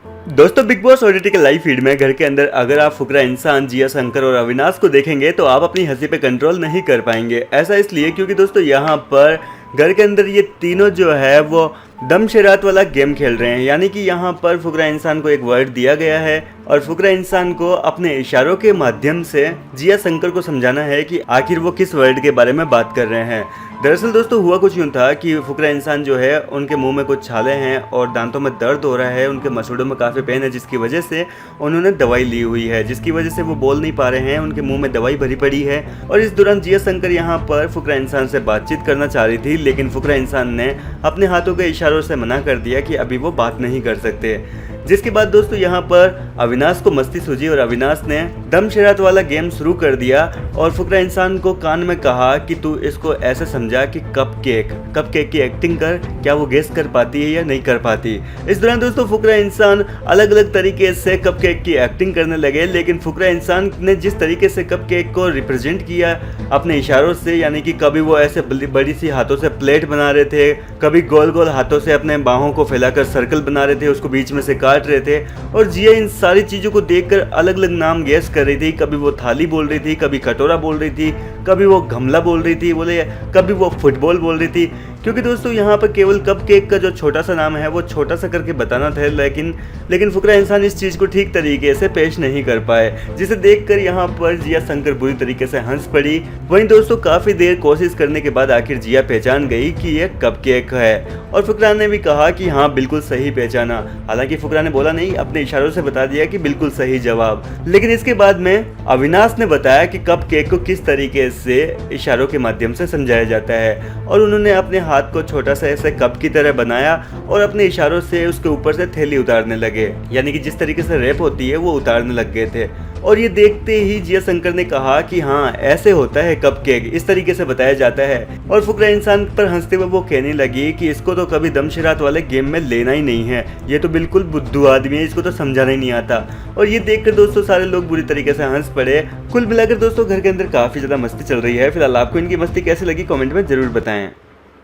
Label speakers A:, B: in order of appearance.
A: दोस्तों big boss OTT के live feed में घर के अंदर अगर आप फुकरा इंसान, जिया शंकर और अविनाश को देखेंगे तो आप अपनी हंसी पे कंट्रोल नहीं कर पाएंगे। ऐसा इसलिए क्योंकि दोस्तों यहाँ पर घर के अंदर ये तीनों जो है वो दम शरात वाला गेम खेल रहे हैं। यानी कि यहाँ पर फुकरा इंसान को एक वर्ड दिया गया है और फुकरा इंसान को अपने इशारों के माध्यम से जिया शंकर को समझाना है कि आखिर वो किस वर्ड के बारे में बात कर रहे हैं। दरअसल दोस्तों हुआ कुछ यूँ था कि फुकरा इंसान जो है उनके मुंह में कुछ छाले हैं और दांतों में दर्द हो रहा है, उनके मसूड़ों में काफ़ी पेन है, जिसकी वजह से उन्होंने दवाई ली हुई है, जिसकी वजह से वो बोल नहीं पा रहे हैं, उनके मुंह में दवाई भरी पड़ी है। और इस दौरान जिया शंकर यहाँ पर फुकरा इंसान से बातचीत करना चाह रही थी, लेकिन फुकरा इंसान ने अपने हाथों के इशारों से मना कर दिया कि अभी वो बात नहीं कर सकते। जिसके बाद दोस्तों यहाँ पर अविनाश को मस्ती सूझी और अविनाश ने दम शरात वाला गेम शुरू कर दिया और फुकरा इंसान को कान में कहा कि तू इसको ऐसे समझा कि कप केक की एक्टिंग कर, क्या वो गेस कर पाती है या नहीं कर पाती। इस दौरान दोस्तों फुकरा इंसान अलग अलग तरीके से कप केक की एक्टिंग करने लगे, लेकिन फुकरा इंसान ने जिस तरीके से कप केक को रिप्रेजेंट किया अपने इशारों से, यानी कि कभी वो ऐसे बड़ी सी हाथों से प्लेट बना रहे थे, कभी गोल गोल हाथों से अपने बाहों को फैलाकर सर्कल बना रहे थे, उसको बीच में से काट रहे थे। और जिया इन सारी चीज़ों को देखकर अलग अलग नाम गेस कर रही थी। कभी वो थाली बोल रही थी, कभी कटोरा बोल रही थी, कभी वो गमला बोल रही थी, कभी वो फुटबॉल बोल रही थी। क्योंकि दोस्तों यहाँ पर केवल कप केक का जो छोटा सा नाम है वो छोटा सा करके बताना था, लेकिन फुकरा इंसान इस चीज़ को ठीक तरीके से पेश नहीं कर पाए, जिसे देखकर यहाँ पर जिया शंकर बुरी तरीके से हंस पड़ी। वहीं दोस्तों काफ़ी देर कोशिश करने के बाद आखिर जिया पहचान गई कि यह कप केक है और फुकरा ने भी कहा कि हाँ बिल्कुल सही पहचाना। हालांकि फुकरा ने बोला नहीं, अपने इशारों से बता दिया कि बिल्कुल सही जवाब। लेकिन इसके बाद में अविनाश ने बताया कि कप केक को किस तरीके से इशारों के माध्यम से समझाया जाता है और उन्होंने अपने हाथ को छोटा सा ऐसे कप की तरह बनाया और अपने इशारों से उसके ऊपर से थैली उतारने लगे, यानी कि जिस तरीके से रैप होती है वो उतारने लग गए थे। और ये देखते ही जिया शंकर ने कहा कि हाँ ऐसे होता है कप केक, इस तरीके से बताया जाता है। और फुकरा इंसान पर हंसते हुए वो कहने लगी कि इसको तो कभी दम शरात वाले गेम में लेना ही नहीं है, ये तो बिल्कुल बुद्धू आदमी है, इसको तो समझाना ही नहीं आता। और ये देखकर दोस्तों सारे लोग बुरी तरीके से हंस पड़े। कुल मिलाकर दोस्तों घर के अंदर काफी ज्यादा मस्ती चल रही है। फिलहाल आपको इनकी मस्ती कैसी लगी कमेंट में जरूर बताएं।